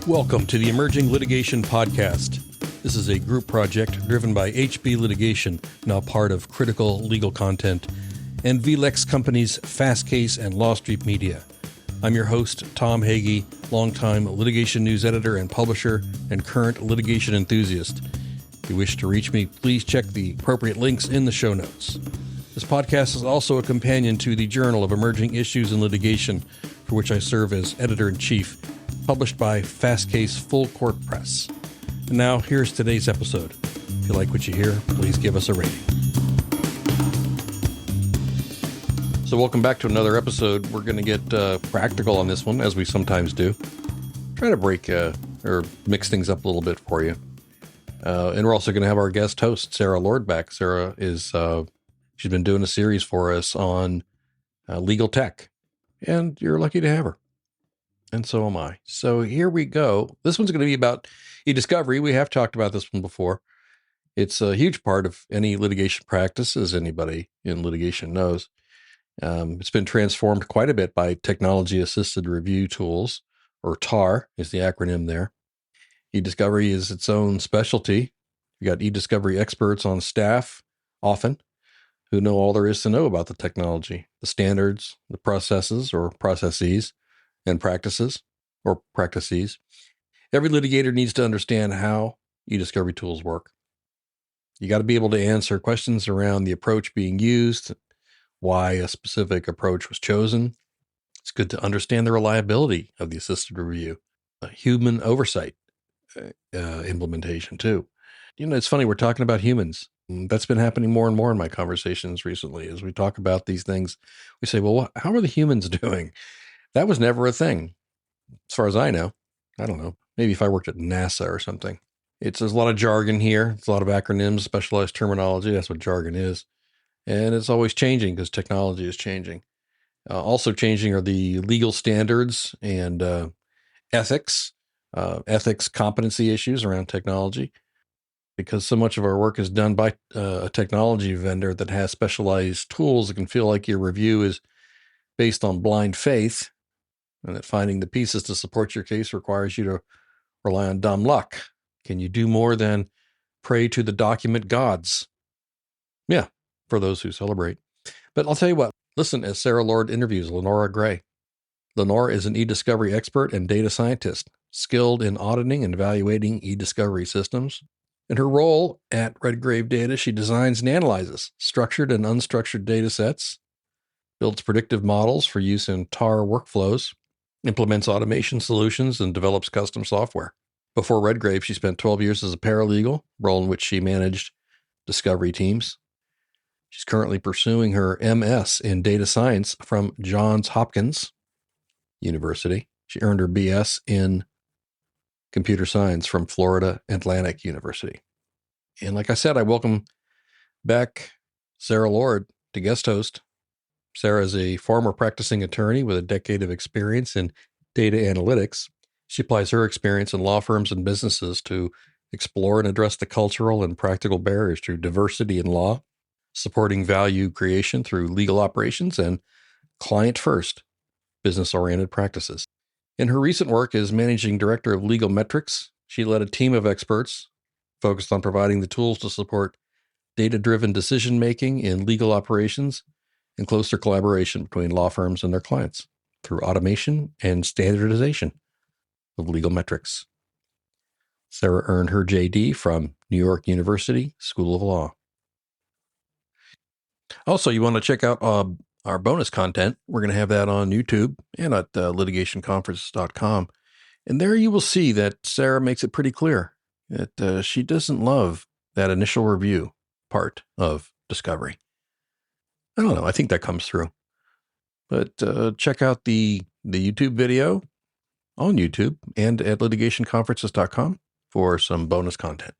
Welcome to the Emerging Litigation Podcast. This is a group project driven by HB Litigation, now part of Critical Legal Content, and VLEX Companies Fast Case and Law Street Media. I'm your host, Tom Hagee, longtime litigation news editor and publisher, and current litigation enthusiast. If you wish to reach me, please check the appropriate links in the show notes. This podcast is also a companion to the Journal of Emerging Issues in Litigation, for which I serve as editor-in-chief, published by Fast Case Full Court Press. And now, here's today's episode. If you like what you hear, please give us a rating. So welcome back to another episode. We're going to get practical on this one, as we sometimes do. Try to break or mix things up a little bit for you. And we're also going to have our guest host, Sara Lord, back. Sara is, she's been doing a series for us on legal tech, and you're lucky to have her. And so am I. So here we go. This one's going to be about eDiscovery. We have talked about this one before. It's a huge part of any litigation practice, as anybody in litigation knows. It's been transformed quite a bit by technology-assisted review tools, or TAR is the acronym there. eDiscovery is its own specialty. You got eDiscovery experts on staff, often, who know all there is to know about the technology, the standards, the processes or processes, and practices or practices. Every litigator needs to understand how eDiscovery tools work. You got to be able to answer questions around the approach being used, why a specific approach was chosen. It's good to understand the reliability of the assisted review, human oversight implementation too. You know, it's funny, we're talking about humans. That's been happening more and more in my conversations recently. As we talk about these things, we say, well, how are the humans doing? That was never a thing, as far as I know. I don't know. Maybe if I worked at NASA or something. There's a lot of jargon here. It's a lot of acronyms, specialized terminology. That's what jargon is. And it's always changing because technology is changing. Also changing are the legal standards and ethics competency issues around technology. Because so much of our work is done by a technology vendor that has specialized tools, it can feel like your review is based on blind faith, and that finding the pieces to support your case requires you to rely on dumb luck. Can you do more than pray to the document gods? Yeah, for those who celebrate. But I'll tell you what, listen as Sara Lord interviews Lenora Gray. Lenora is an eDiscovery expert and data scientist, skilled in auditing and evaluating eDiscovery systems. In her role at Redgrave Data, she designs and analyzes structured and unstructured data sets, builds predictive models for use in TAR workflows, implements automation solutions, and develops custom software. Before Redgrave, she spent 12 years as a paralegal, role in which she managed discovery teams. She's currently pursuing her MS in data science from Johns Hopkins University. She earned her BS in computer science from Florida Atlantic University. And like I said, I welcome back Sara Lord to guest host. Sara is a former practicing attorney with a decade of experience in data analytics. She applies her experience in law firms and businesses to explore and address the cultural and practical barriers to diversity in law, supporting value creation through legal operations and client-first, business-oriented practices. In her recent work as managing director of legal metrics, she led a team of experts focused on providing the tools to support data-driven decision-making in legal operations and closer collaboration between law firms and their clients through automation and standardization of legal metrics. Sara earned her JD from New York University School of Law. Also, you want to check out our bonus content. We're going to have that on YouTube and at litigationconferences.com. And there you will see that Sara makes it pretty clear that she doesn't love that initial review part of discovery. I don't know. I think that comes through. But check out the YouTube video on YouTube and at litigationconferences.com for some bonus content.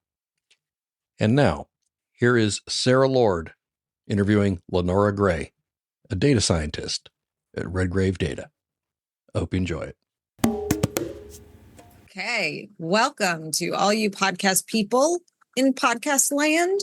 And now, here is Sara Lord interviewing Lenora Gray, a data scientist at Redgrave Data. I hope you enjoy it. Okay, welcome to all you podcast people in podcast land.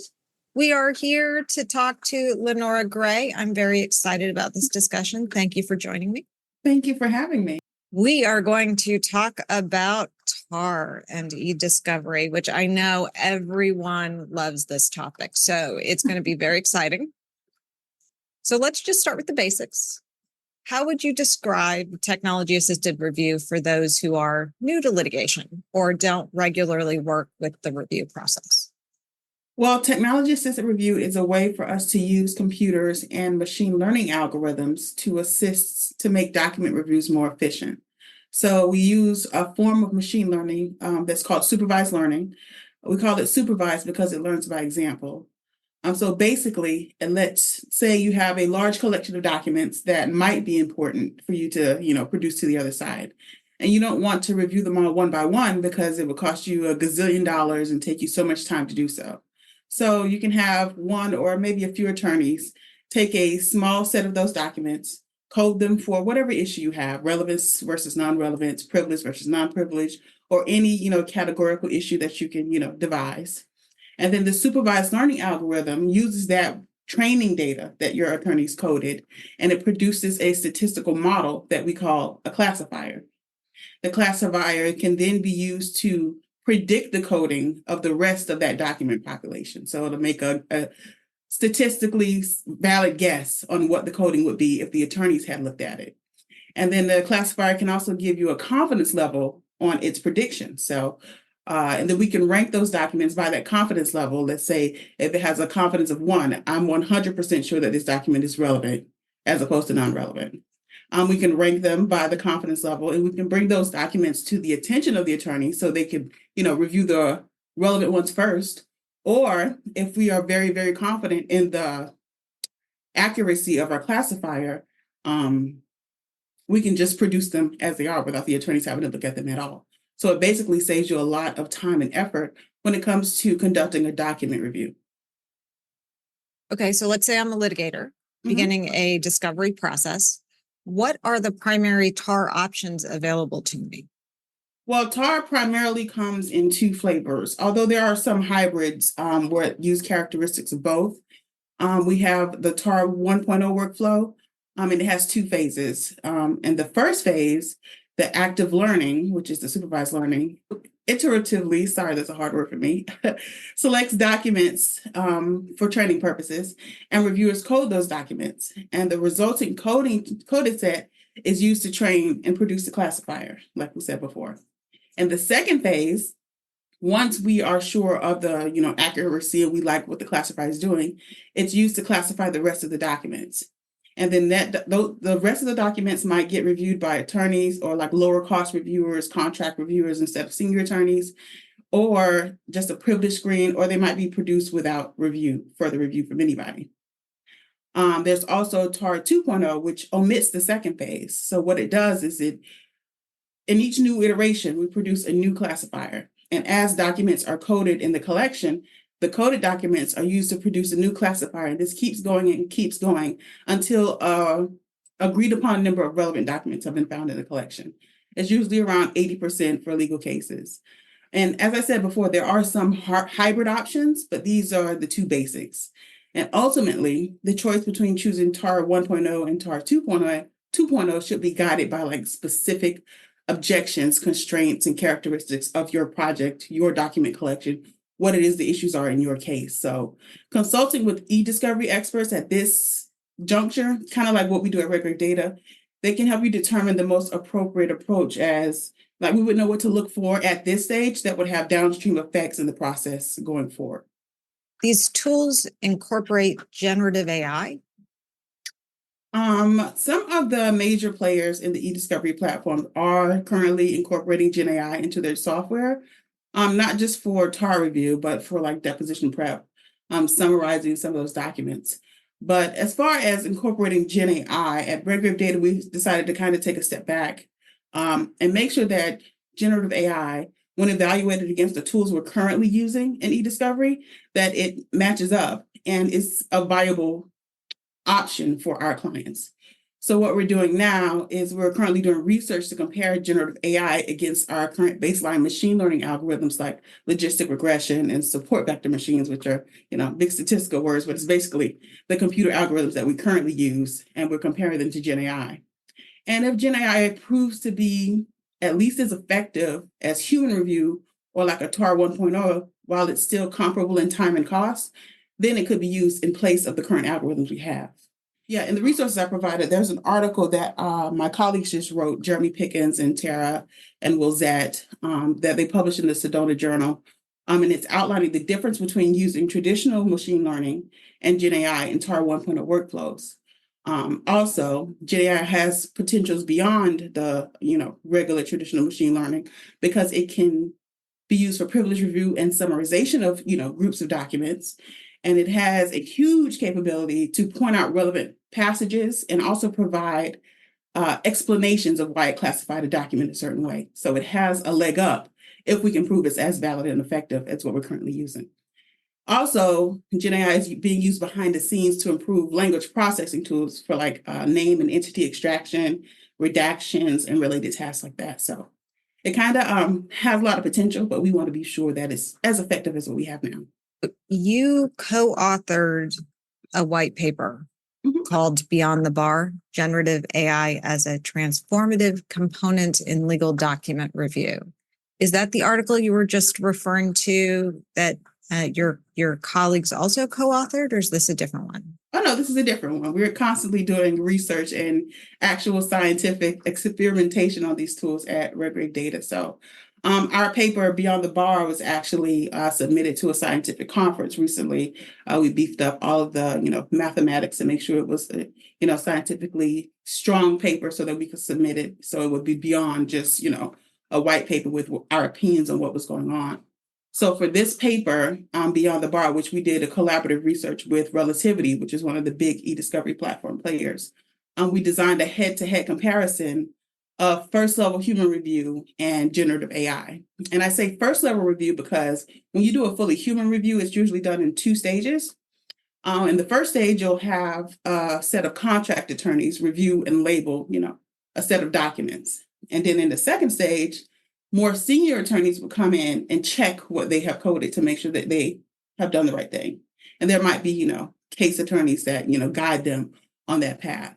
We are here to talk to Lenora Gray. I'm very excited about this discussion. Thank you for joining me. Thank you for having me. We are going to talk about TAR and eDiscovery, which I know everyone loves this topic. So it's going to be very exciting. So let's just start with the basics. How would you describe technology-assisted review for those who are new to litigation or don't regularly work with the review process? Well, technology-assisted review is a way for us to use computers and machine learning algorithms to assist to make document reviews more efficient. So we use a form of machine learning that's called supervised learning. We call it supervised because it learns by example. So basically, and let's say you have a large collection of documents that might be important for you to, produce to the other side. And you don't want to review them all one by one because it would cost you a gazillion dollars and take you so much time to do so. So you can have one or maybe a few attorneys take a small set of those documents, code them for whatever issue you have, relevance versus non-relevance, privilege versus non-privilege, or any, categorical issue that you can, devise. And then the supervised learning algorithm uses that training data that your attorneys coded, and it produces a statistical model that we call a classifier. The classifier can then be used to predict the coding of the rest of that document population. So it'll make a statistically valid guess on what the coding would be if the attorneys had looked at it. And then the classifier can also give you a confidence level on its prediction. So and then we can rank those documents by that confidence level. Let's say if it has a confidence of 1, I'm 100% sure that this document is relevant as opposed to non-relevant. We can rank them by the confidence level, and we can bring those documents to the attention of the attorney so they can, review the relevant ones first. Or if we are very, very confident in the accuracy of our classifier, we can just produce them as they are without the attorneys having to look at them at all. So it basically saves you a lot of time and effort when it comes to conducting a document review. Okay, so let's say I'm a litigator beginning a discovery process. What are the primary TAR options available to me? Well, TAR primarily comes in 2 flavors, although there are some hybrids where it use characteristics of both. We have the TAR 1.0 workflow, and it has 2 phases. And the first phase, the active learning, which is the supervised learning, iteratively, sorry, that's a hard word for me, selects documents for training purposes, and reviewers code those documents. And the resulting coded set is used to train and produce the classifier, like we said before. And the second phase, once we are sure of the accuracy and we like what the classifier is doing, it's used to classify the rest of the documents. And then the rest of the documents might get reviewed by attorneys or like lower cost reviewers, contract reviewers instead of senior attorneys, or just a privilege screen, or they might be produced without further review from anybody. There's also TAR 2.0, which omits the second phase. So what it does is in each new iteration, we produce a new classifier. And as documents are coded in the collection, the coded documents are used to produce a new classifier, and this keeps going and keeps going until agreed upon number of relevant documents have been found in the collection. It's usually around 80% for legal cases. And as I said before, there are some hybrid options, but these are the 2 basics. And ultimately, the choice between choosing TAR 1.0 and TAR 2.0 should be guided by like specific objections, constraints, and characteristics of your project, your document collection, what it is the issues are in your case. So consulting with eDiscovery experts at this juncture, kind of like what we do at Redgrave Data, they can help you determine the most appropriate approach, as like we would know what to look for at this stage that would have downstream effects in the process going forward. These tools incorporate generative AI? Some of the major players in the eDiscovery platform are currently incorporating Gen AI into their software. Not just for TAR review, but for like deposition prep, summarizing some of those documents. But as far as incorporating Gen AI at Redgrave Data, we decided to kind of take a step back and make sure that generative AI, when evaluated against the tools we're currently using in eDiscovery, that it matches up and is a viable option for our clients. So what we're doing now is we're currently doing research to compare generative AI against our current baseline machine learning algorithms like logistic regression and support vector machines, which are, big statistical words, but it's basically the computer algorithms that we currently use, and we're comparing them to Gen AI. And if Gen AI proves to be at least as effective as human review or like a TAR 1.0, while it's still comparable in time and cost, then it could be used in place of the current algorithms we have. Yeah, in the resources I provided, there's an article that my colleagues just wrote, Jeremy Pickens and Tara and Will Zett, that they published in the Sedona Journal. And it's outlining the difference between using traditional machine learning and Gen AI in TAR 1.0 workflows. Also, Gen AI has potentials beyond the regular traditional machine learning because it can be used for privilege review and summarization of groups of documents. And it has a huge capability to point out relevant passages and also provide explanations of why it classified a document a certain way. So it has a leg up if we can prove it's as valid and effective as what we're currently using. Also, Gen AI is being used behind the scenes to improve language processing tools for like name and entity extraction, redactions, and related tasks like that. So it kind of has a lot of potential, but we want to be sure that it's as effective as what we have now. You co-authored a white paper called Beyond the Bar, Generative AI as a Transformative Component in Legal Document Review. Is that the article you were just referring to that your colleagues also co-authored, or is this a different one? Oh, no, this is a different one. We're constantly doing research and actual scientific experimentation on these tools at Redgrave Data. So our paper, Beyond the Bar, was actually submitted to a scientific conference recently. We beefed up all of the, mathematics to make sure it was a, scientifically strong paper so that we could submit it. So it would be beyond just, a white paper with our opinions on what was going on. So for this paper, Beyond the Bar, which we did a collaborative research with Relativity, which is one of the big eDiscovery platform players, we designed a head-to-head comparison of first-level human review and generative AI. And I say first-level review because when you do a fully human review, it's usually done in 2 stages. In the first stage, you'll have a set of contract attorneys review and label, a set of documents. And then in the second stage, more senior attorneys will come in and check what they have coded to make sure that they have done the right thing. And there might be, case attorneys that, guide them on that path.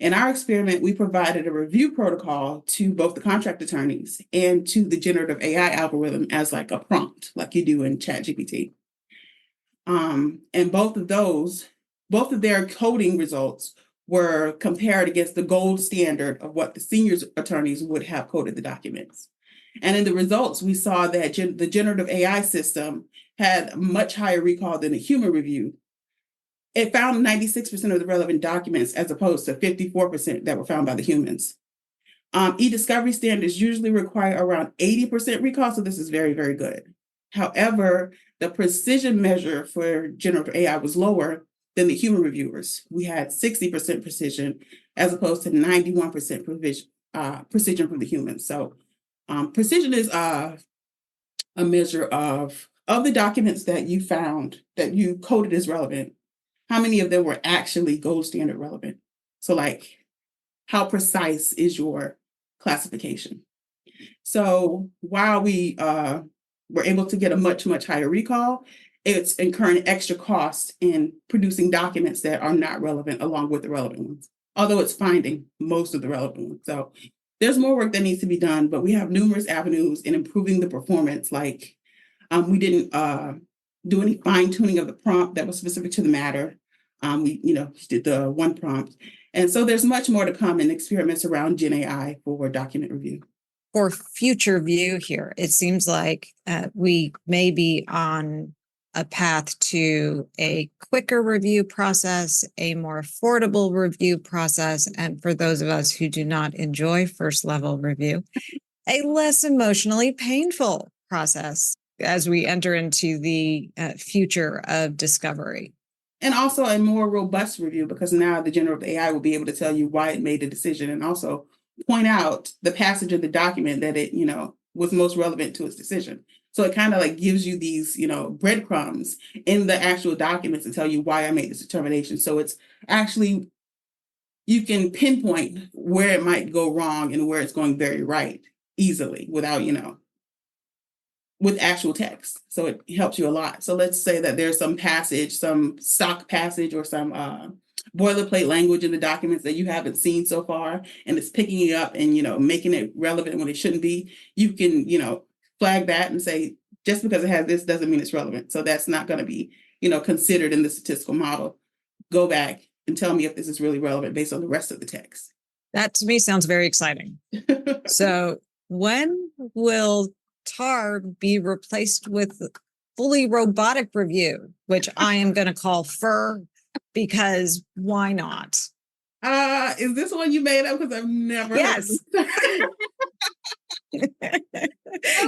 In our experiment, we provided a review protocol to both the contract attorneys and to the generative AI algorithm as like a prompt, like you do in ChatGPT. And both of their coding results were compared against the gold standard of what the senior attorneys would have coded the documents. And in the results, we saw that the generative AI system had much higher recall than a human review. It found 96% of the relevant documents as opposed to 54% that were found by the humans. eDiscovery standards usually require around 80% recall, so this is very, very good. However, the precision measure for generative AI was lower than the human reviewers. We had 60% precision as opposed to 91% precision from the humans. So precision is a measure of the documents that you found that you coded as relevant, how many of them were actually gold standard relevant? So like, how precise is your classification? So while we were able to get a much, much higher recall, it's incurring extra costs in producing documents that are not relevant along with the relevant ones, although it's finding most of the relevant ones. So there's more work that needs to be done, but we have numerous avenues in improving the performance. Like we didn't do any fine tuning of the prompt that was specific to the matter. We did the one prompt. And so there's much more to come in experiments around Gen AI for document review. For future view here, it seems like we may be on a path to a quicker review process, a more affordable review process, and for those of us who do not enjoy first level review, a less emotionally painful process as we enter into the future of discovery. And also a more robust review, because now the generative AI will be able to tell you why it made the decision and also point out the passage of the document that it, was most relevant to its decision. So it kind of like gives you these, breadcrumbs in the actual documents to tell you why I made this determination. So it's actually, you can pinpoint where it might go wrong and where it's going very right easily without, with actual text. So it helps you a lot. So let's say that there's some passage, some stock passage or some boilerplate language in the documents that you haven't seen so far, and it's picking it up and, making it relevant when it shouldn't be, you can, flag that and say, just because it has this doesn't mean it's relevant. So that's not going to be, considered in the statistical model. Go back and tell me if this is really relevant based on the rest of the text. That to me sounds very exciting. So when will TAR be replaced with fully robotic review, which I am going to call FUR, because why not? Is this one you made up? Because I've never Yes. heard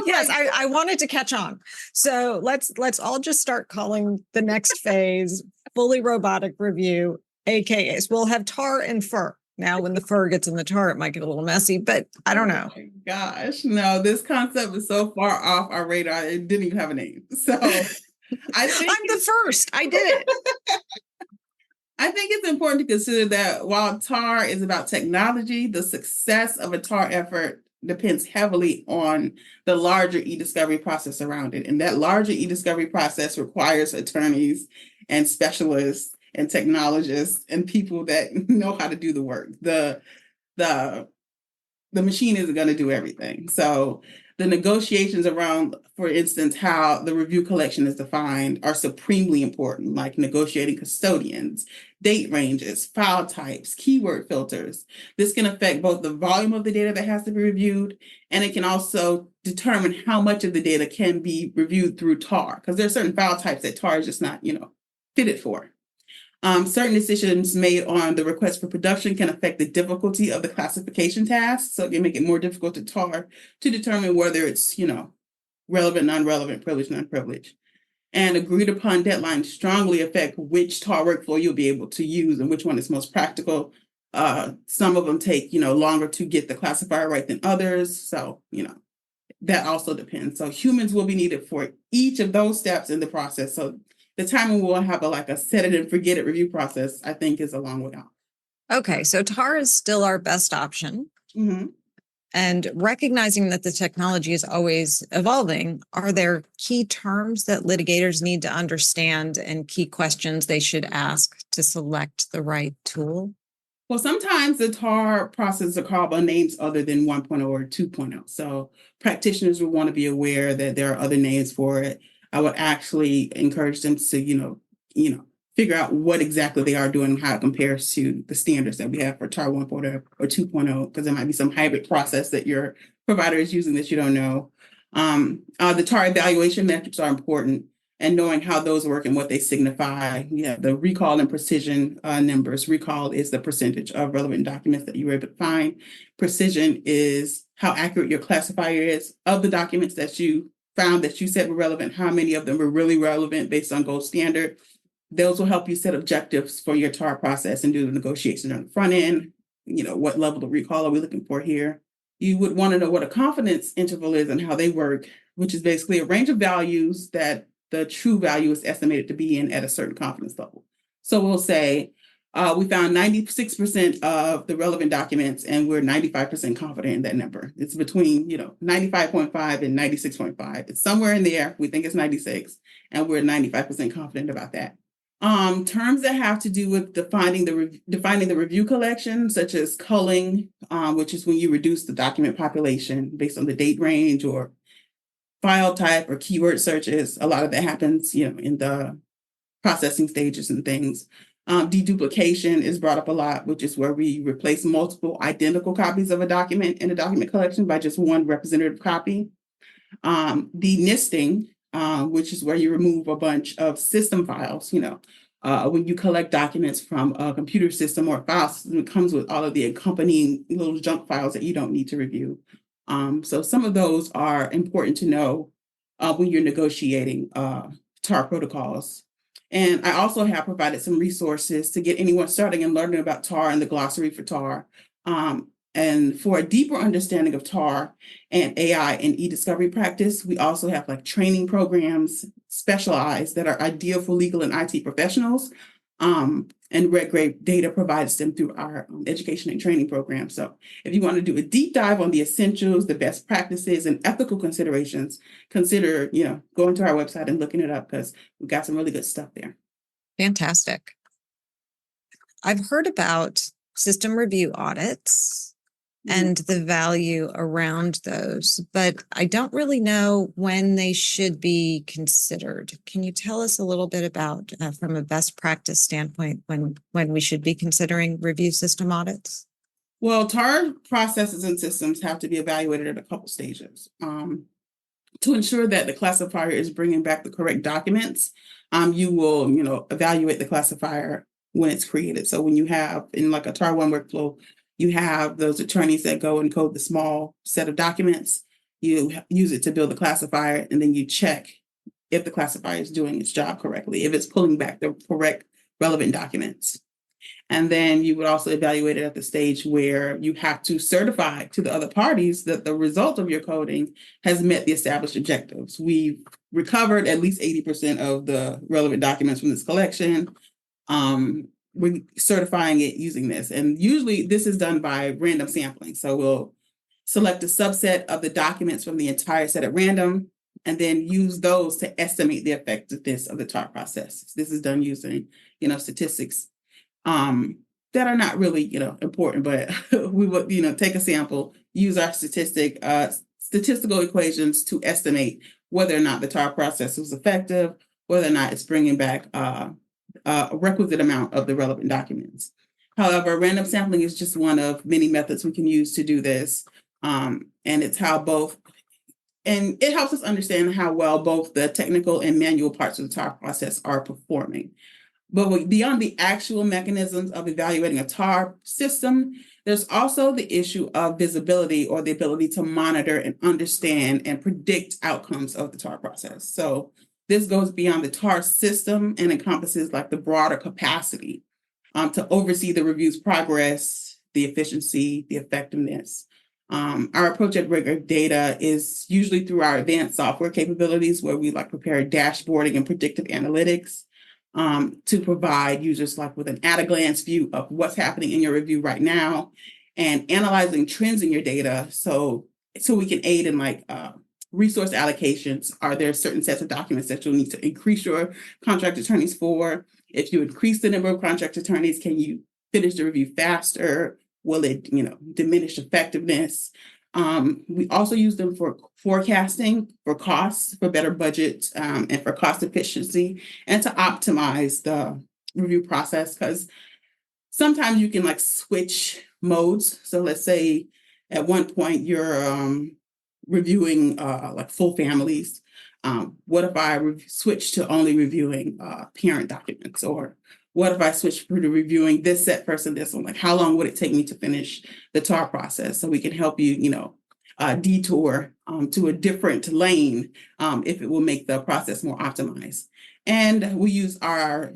Yes, I wanted to catch on. So let's all just start calling the next phase fully robotic review, aka we'll have TAR and FUR. Now, when the fur gets in the tar, it might get a little messy, but I don't know. Oh my gosh, no, this concept is so far off our radar. It didn't even have a name. So I think I'm the first. I did it. I think it's important to consider that while TAR is about technology, the success of a TAR effort depends heavily on the larger eDiscovery process around it. And that larger eDiscovery process requires attorneys and specialists and technologists and people that know how to do the work. The machine isn't going to do everything. So the negotiations around, for instance, how the review collection is defined are supremely important, like negotiating custodians, date ranges, file types, keyword filters. This can affect both the volume of the data that has to be reviewed, and it can also determine how much of the data can be reviewed through TAR, because there are certain file types that TAR is just not, fitted for. Certain decisions made on the request for production can affect the difficulty of the classification task. So it can make it more difficult to TAR to determine whether it's, relevant, non-relevant, privileged, non-privileged. And agreed upon deadlines strongly affect which TAR workflow you'll be able to use and which one is most practical. Some of them take, longer to get the classifier right than others. So, that also depends. So humans will be needed for each of those steps in the process. So the timing we'll have a set it and forget it review process, I think, is a long way off. Okay, so TAR is still our best option. Mm-hmm. And recognizing that the technology is always evolving, are there key terms that litigators need to understand and key questions they should ask to select the right tool? Well, sometimes the TAR processes are called by names other than 1.0 or 2.0. So practitioners will want to be aware that there are other names for it. I would actually encourage them to, figure out what exactly they are doing and how it compares to the standards that we have for TAR 1.0 or 2.0, because there might be some hybrid process that your provider is using that you don't know. The TAR evaluation metrics are important, and knowing how those work and what they signify. The recall and precision numbers. Recall is the percentage of relevant documents that you were able to find. Precision is how accurate your classifier is of the documents that you found that you said were relevant, how many of them were really relevant based on gold standard. Those will help you set objectives for your TAR process and do the negotiation on the front end. What level of recall are we looking for here? You would want to know what a confidence interval is and how they work, which is basically a range of values that the true value is estimated to be in at a certain confidence level. So we'll say we found 96% of the relevant documents and we're 95% confident in that number. It's between 95.5 and 96.5. It's somewhere in there. We think it's 96 and we're 95% confident about that. Terms that have to do with defining the review collection, such as culling, which is when you reduce the document population based on the date range or file type or keyword searches. A lot of that happens, in the processing stages and things. Deduplication is brought up a lot, which is where we replace multiple identical copies of a document in a document collection by just one representative copy. Denisting, which is where you remove a bunch of system files. When you collect documents from a computer system or a file system, it comes with all of the accompanying little junk files that you don't need to review. So some of those are important to know when you're negotiating TAR protocols. And I also have provided some resources to get anyone starting and learning about TAR and the glossary for TAR. And for a deeper understanding of TAR and AI and eDiscovery practice, we also have training programs specialized that are ideal for legal and IT professionals. And Redgrave data provides them through our education and training program. So if you want to do a deep dive on the essentials, the best practices, and ethical considerations, consider, going to our website and looking it up because we've got some really good stuff there. Fantastic. I've heard about system review audits and the value around those, but I don't really know when they should be considered. Can you tell us a little bit about, from a best practice standpoint, when we should be considering review system audits? Well, TAR processes and systems have to be evaluated at a couple stages. To ensure that the classifier is bringing back the correct documents, you will, evaluate the classifier when it's created. So when you have in like a TAR 1 workflow, you have those attorneys that go and code the small set of documents. You use it to build the classifier, and then you check if the classifier is doing its job correctly, if it's pulling back the correct relevant documents. And then you would also evaluate it at the stage where you have to certify to the other parties that the result of your coding has met the established objectives. We've recovered at least 80% of the relevant documents from this collection. We're certifying it using this. And usually this is done by random sampling. So we'll select a subset of the documents from the entire set at random, and then use those to estimate the effectiveness of the TAR process. This is done using, statistics that are not really, important, but we would, take a sample, use our statistical equations to estimate whether or not the TAR process was effective, whether or not it's bringing back a requisite amount of the relevant documents. However, random sampling is just one of many methods we can use to do this. And it's and it helps us understand how well both the technical and manual parts of the TAR process are performing. But beyond the actual mechanisms of evaluating a TAR system, there's also the issue of visibility, or the ability to monitor and understand and predict outcomes of the TAR process. So this goes beyond the TAR system and encompasses like the broader capacity to oversee the review's progress, the efficiency, the effectiveness. Our approach at Redgrave Data is usually through our advanced software capabilities, where we prepare dashboarding and predictive analytics to provide users with an at-a-glance view of what's happening in your review right now, and analyzing trends in your data so we can aid in resource allocations. Are there certain sets of documents that you'll need to increase your contract attorneys for? If you increase the number of contract attorneys, can you finish the review faster? Will it, diminish effectiveness? We also use them for forecasting, for costs, for better budget, and for cost efficiency, and to optimize the review process. Because sometimes you can switch modes. So let's say at one point you're reviewing full families. What if I switch to only reviewing parent documents? Or what if I switch to reviewing this set versus this one? How long would it take me to finish the TAR process? So we can help you, detour to a different lane if it will make the process more optimized. And we use our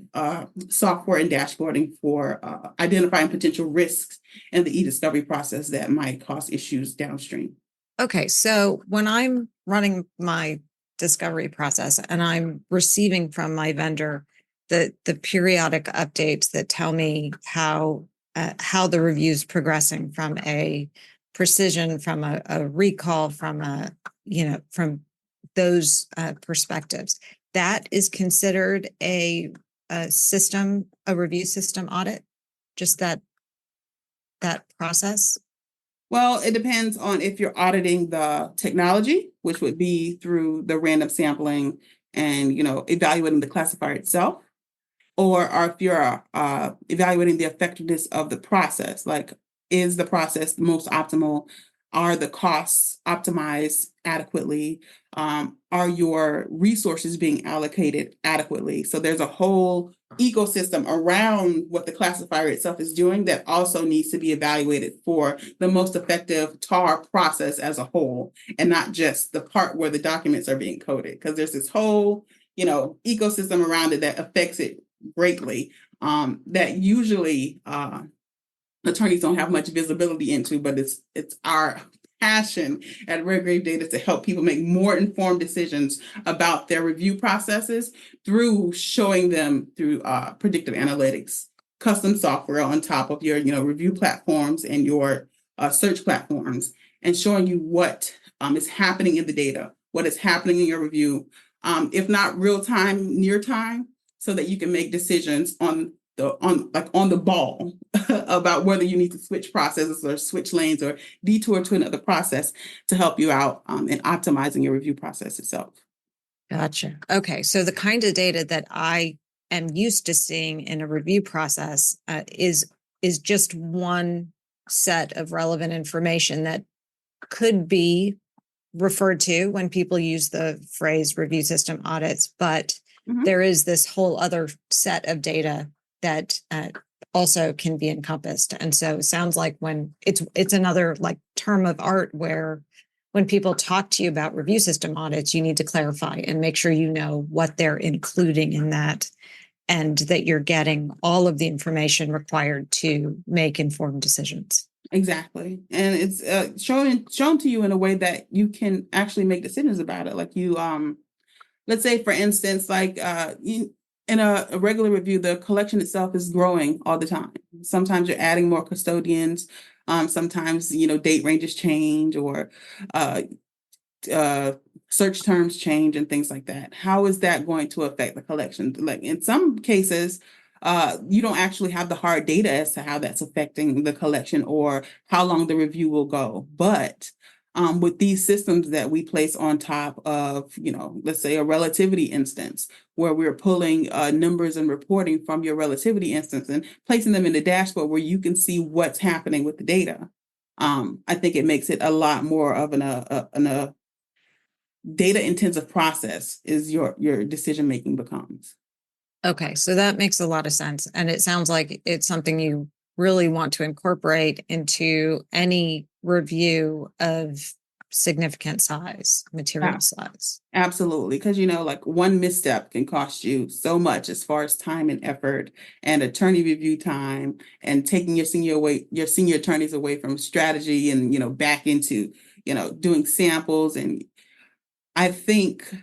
software and dashboarding for identifying potential risks in the eDiscovery process that might cause issues downstream. Okay, so when I'm running my discovery process and I'm receiving from my vendor the periodic updates that tell me how the review is progressing, from a precision, from a recall, from from those perspectives, that is considered a review system audit, just that process. Well, it depends on if you're auditing the technology, which would be through the random sampling and evaluating the classifier itself, or if you're evaluating the effectiveness of the process. Is the process the most optimal? Are the costs optimized adequately? Are your resources being allocated adequately? So there's a whole ecosystem around what the classifier itself is doing that also needs to be evaluated for the most effective TAR process as a whole, and not just the part where the documents are being coded, because there's this whole ecosystem around it that affects it greatly, that usually attorneys don't have much visibility into, but it's our passion at Redgrave Data to help people make more informed decisions about their review processes through showing them through predictive analytics, custom software on top of your review platforms and your search platforms, and showing you what is happening in the data, what is happening in your review, if not real time, near time, so that you can make decisions on on the ball about whether you need to switch processes or switch lanes or detour to another process to help you out in optimizing your review process itself. Gotcha. Okay. So the kind of data that I am used to seeing in a review process is just one set of relevant information that could be referred to when people use the phrase review system audits, but there is this whole other set of data that also can be encompassed. And so it sounds like when it's another like term of art where when people talk to you about review system audits, you need to clarify and make sure you know what they're including in that and that you're getting all of the information required to make informed decisions. Exactly. And it's shown to you in a way that you can actually make decisions about it. Like you, let's say, for instance, like in a regular review, the collection itself is growing all the time. Sometimes you're adding more custodians. Sometimes, date ranges change or search terms change and things like that. How is that going to affect the collection? Like in some cases, you don't actually have the hard data as to how that's affecting the collection or how long the review will go. But with these systems that we place on top of, let's say a relativity instance, where we're pulling numbers and reporting from your relativity instance and placing them in the dashboard where you can see what's happening with the data, I think it makes it a lot more of a data intensive process is your decision making becomes. Okay, so that makes a lot of sense. And it sounds like it's something you really want to incorporate into any review of significant size, material size. Absolutely. Because, like one misstep can cost you so much as far as time and effort and attorney review time and taking your senior attorneys away from strategy and, back into, doing samples. And I think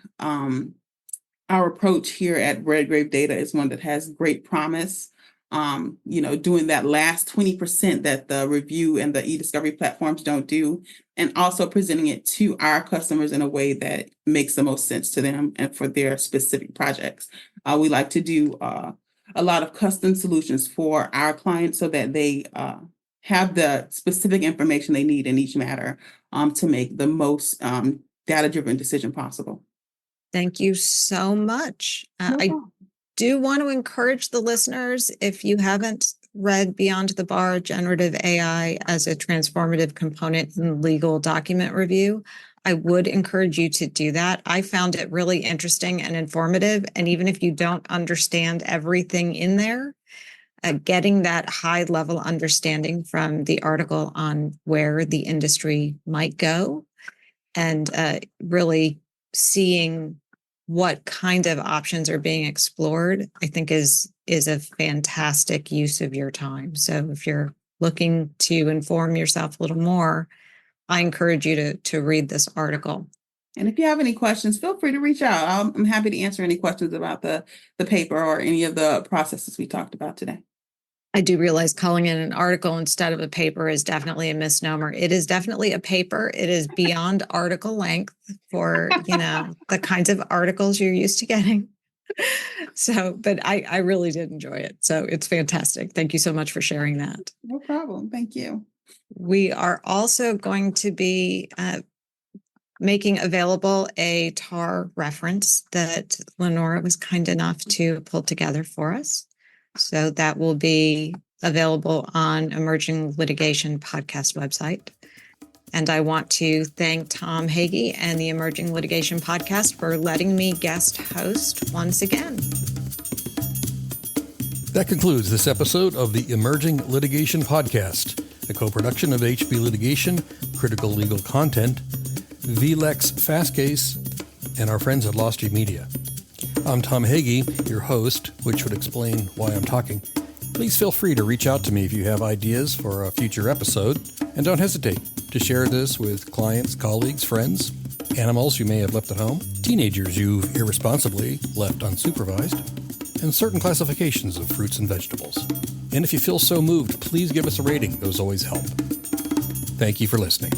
our approach here at Redgrave Data is one that has great promise. Doing that last 20% that the review and the eDiscovery platforms don't do, and also presenting it to our customers in a way that makes the most sense to them and for their specific projects. We like to do a lot of custom solutions for our clients so that they have the specific information they need in each matter to make the most data-driven decision possible. Thank you so much. I do want to encourage the listeners, if you haven't read Beyond the Bar, Generative AI as a Transformative Component in Legal Document Review, I would encourage you to do that. I found it really interesting and informative. And even if you don't understand everything in there, getting that high level understanding from the article on where the industry might go and really seeing what kind of options are being explored, I think is a fantastic use of your time. So if you're looking to inform yourself a little more, I encourage you to read this article. And if you have any questions, feel free to reach out. I'm happy to answer any questions about the paper or any of the processes we talked about today. I do realize calling it an article instead of a paper is definitely a misnomer. It is definitely a paper. It is beyond article length for, the kinds of articles you're used to getting. So, but I really did enjoy it. So it's fantastic. Thank you so much for sharing that. No problem. Thank you. We are also going to be making available a TAR reference that Lenora was kind enough to pull together for us. So that will be available on Emerging Litigation podcast website. And I want to thank Tom Hagee and the Emerging Litigation podcast for letting me guest host once again. That concludes this episode of the Emerging Litigation podcast, a co-production of HB Litigation, Critical Legal Content, VLEX Fastcase, and our friends at Lost G Media. I'm Tom Hagee, your host, which would explain why I'm talking. Please feel free to reach out to me if you have ideas for a future episode, and don't hesitate to share this with clients, colleagues, friends, animals you may have left at home, teenagers you've irresponsibly left unsupervised, and certain classifications of fruits and vegetables. And if you feel so moved, please give us a rating. Those always help. Thank you for listening.